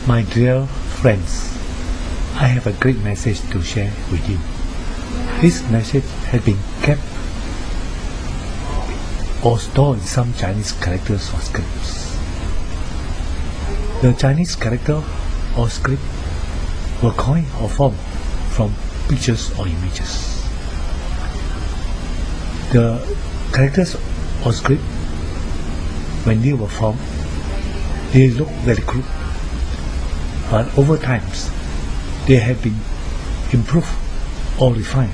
My dear friends, I have a great message to share with you. This message has been kept or stored in some Chinese characters or scripts. The Chinese character or script were coined or formed from pictures or images. The characters or script, when they were formed, they look very crude, but over times they have been improved or refined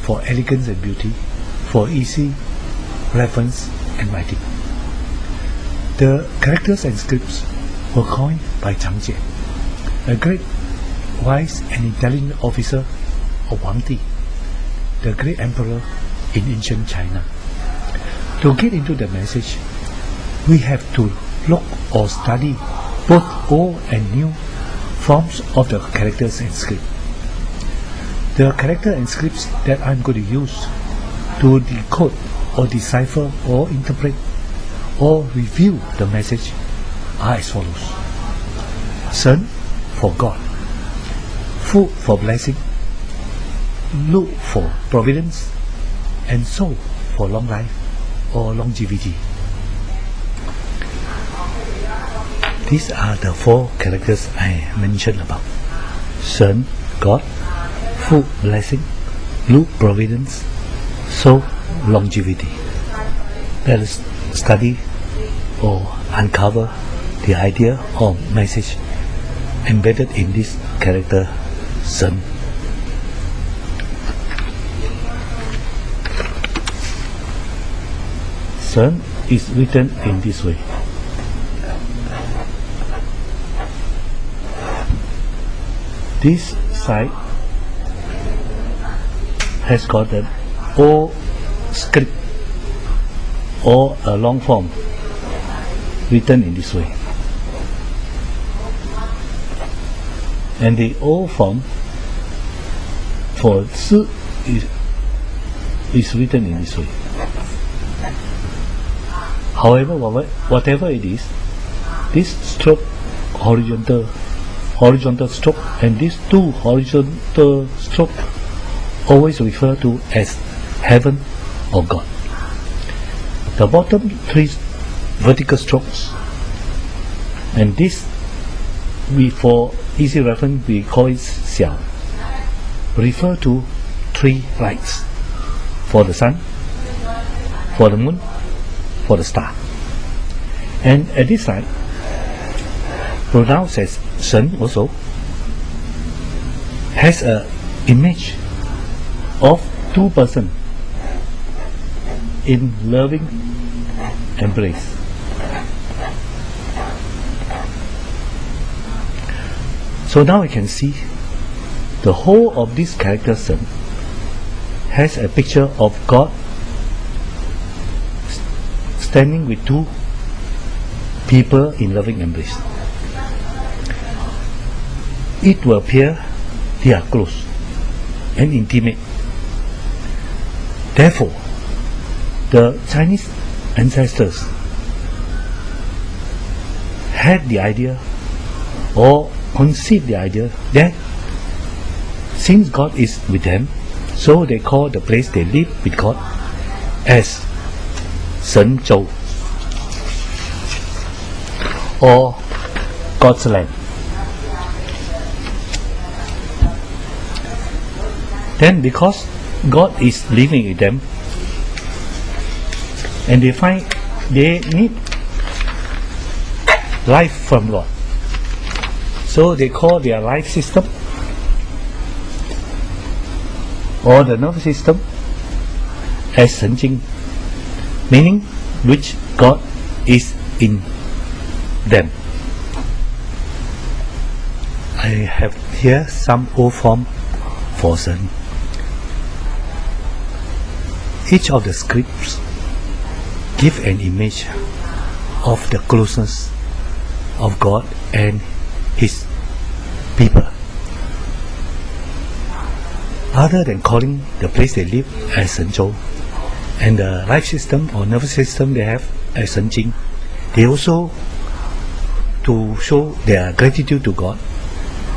for elegance and beauty, for easy reference and writing. The characters and scripts were coined by Changjian, a great, wise and intelligent officer of Huangdi, the great emperor in ancient China. To get into the message, we have to look or study both old and new forms of the characters and script. The character and scripts that I'm going to use to decode or decipher or interpret or review the message are as follows. Shen for God, Fu for blessing, Lu for providence, and Shou for long life or longevity. These are the four characters I mentioned about. Shen, God, Fu, blessing, Lu, providence, Shou, longevity. Let us study or uncover the idea or message embedded in this character, Shen. Shen is written in this way. This side has got an O script or a long form written in this way, and the O form for S is written in this way. However, whatever it is, this stroke horizontal stroke and these two horizontal stroke always refer to as heaven or God. The bottom three vertical strokes, and this for easy reference we call it Xiao, refer to three lights: for the sun, for the moon, for the star. And at this side, pronounced as Shen also, has an image of two persons in loving embrace. So now we can see the whole of this character Shen has a picture of God standing with two people in loving embrace. It will appear they are close and intimate. Therefore, the Chinese ancestors had the idea or conceived the idea that since God is with them, so they call the place they live with God as Shen Zhou, or God's land. Then because God is living with them and they find they need life from God, so they call their life system or the nervous system as Shen Jing, meaning which God is in them. I have here some old form for Shen. Each of the scripts give an image of the closeness of God and His people. Other than calling the place they live as Shen Zhou and the life system or nervous system they have as Shen Jing, they also to show their gratitude to God,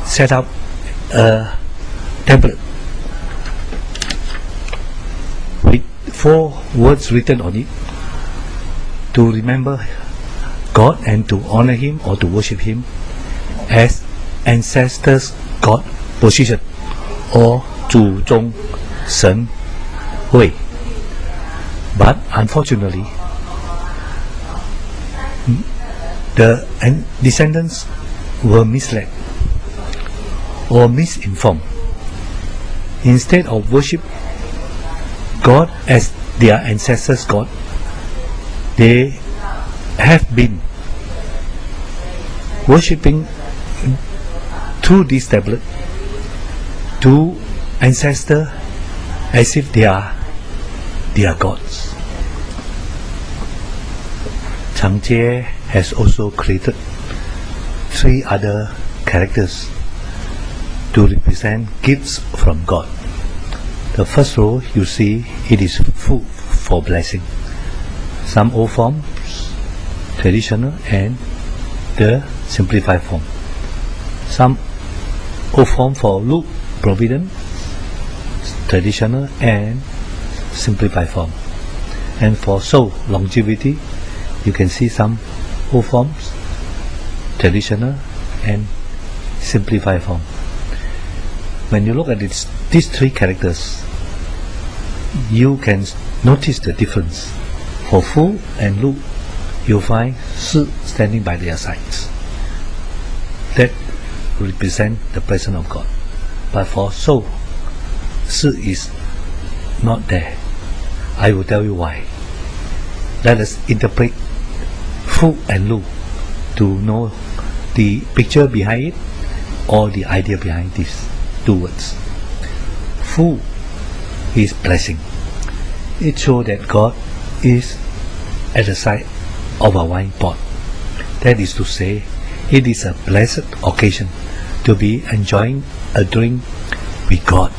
set up a tablet with 4 words written on it to remember God and to honor Him or to worship Him as ancestors God position or 祖宗神位. But unfortunately, the descendants were misled or misinformed. Instead of worship God as their ancestors' God, they have been worshipping through this tablet to ancestors as if they are their gods. Changjiang has also created 3 other characters to represent gifts from God. The first row you see, it is food for blessing. Some old forms, traditional, and the simplified form. Some old form for loop, providence, traditional, and simplified form. And for soul, longevity, you can see some old forms, traditional, and simplified form. When you look at these 3 characters, you can notice the difference. For Fu and Lu, you'll find Si standing by their sides. That represent the presence of God. But for So, Si is not there. I will tell you why. Let us interpret Fu and Lu to know the picture behind it or the idea behind these 2 words. Fu is blessing. It shows that God is at the side of a wine pot. That is to say, it is a blessed occasion to be enjoying a drink with God.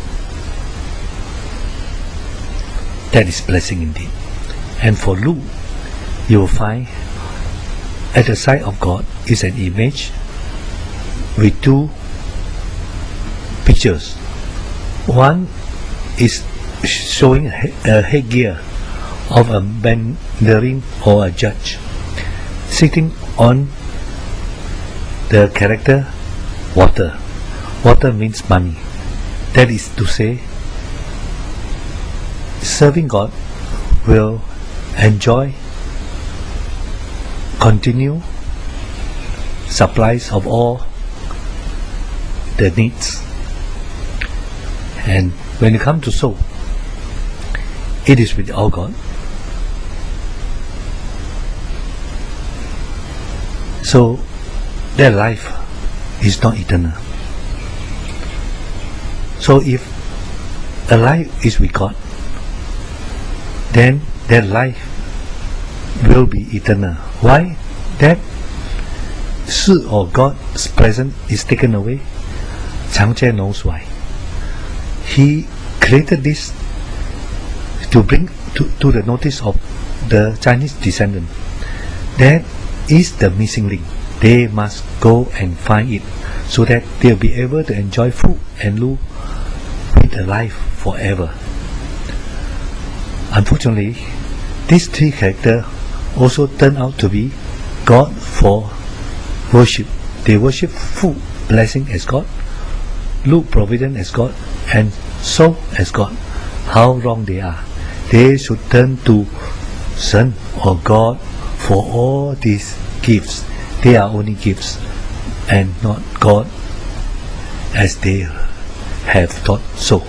That is blessing indeed. And for Lu, you will find at the side of God is an image with 2 pictures. One is showing a headgear of a mandarin or a judge sitting on the character water. Water means money. That is to say, serving God will enjoy continue supplies of all the needs. And when you come to soul, it is with our God. So their life is not eternal. So if a life is with God, then their life will be eternal. Why? That Si or God's presence is taken away. Changjiang knows why. He created this to bring to the notice of the Chinese descendant. That is the missing link. They must go and find it so that they'll be able to enjoy Fu and Lu with a life forever. Unfortunately, these 3 characters also turn out to be God for worship. They worship Fu, blessing as God, Lu, providence as God, and So as God. How wrong they are. They should turn to Son or God for all these gifts. They are only gifts and not God as they have thought so.